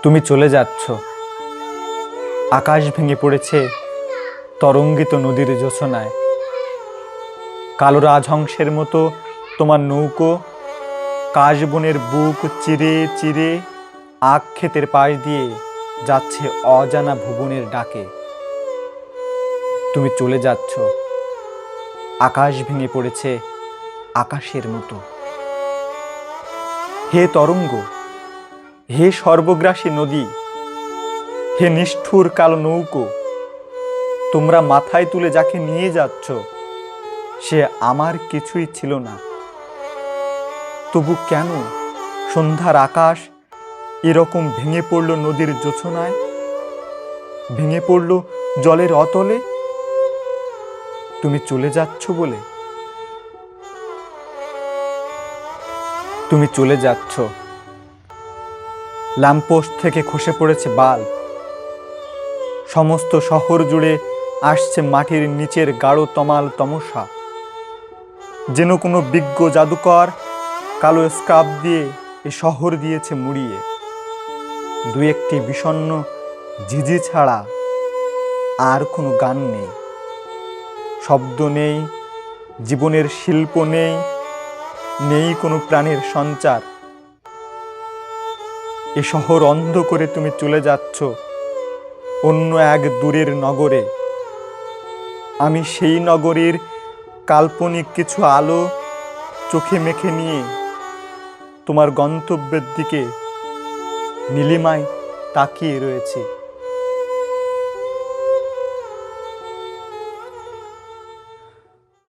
তুমি চলে যাচ্ছ, আকাশ ভেঙে পড়েছে তরঙ্গিত নদীর জোছনায়। কালো রাজহংসের মতো তোমার নৌকো কাশবনের বুক চিরে চিরে আখ ক্ষেতের পাশ দিয়ে যাচ্ছে অজানা ভুবনের ডাকে। তুমি চলে যাচ্ছ, আকাশ ভেঙে পড়েছে আকাশের মতো। হে তরঙ্গ, হে সর্বগ্রাসী নদী, হে নিষ্ঠুর কালো নৌকো, তোমরা মাথায় তুলে যাকে নিয়ে যাচ্ছ সে আমার কিছুই ছিল না। তবু কেন সন্ধ্যার আকাশ এরকম ভেঙে পড়ল নদীর জোছনায়, ভেঙে পড়ল জলের অতলে? তুমি চলে যাচ্ছ বলে। তুমি চলে যাচ্ছ, ল্যাম্পপোস্ট থেকে খসে পড়েছে বাল্ব, সমস্ত শহর জুড়ে আসছে মাটির নিচের গাঢ় তমাল তমসা। যেন কোনো বিজ্ঞ জাদুকর কালো স্ক্রাব দিয়ে এ শহর দিয়েছে মুড়িয়ে। দু একটি বিষণ্ণ ঝিঝি ছাড়া আর কোনো গান নেই, শব্দ নেই, জীবনের শিল্প নেই, নেই কোনো প্রাণের সঞ্চার। এ শহর অন্ধ করে তুমি চলে যাচ্ছ অন্য এক দূরের নগরে। আমি সেই নগরীর কাল্পনিক কিছু আলো চোখে মেখে নিয়ে তোমার গন্তব্যের দিকে নীলিমায় তাকিয়ে রয়েছে।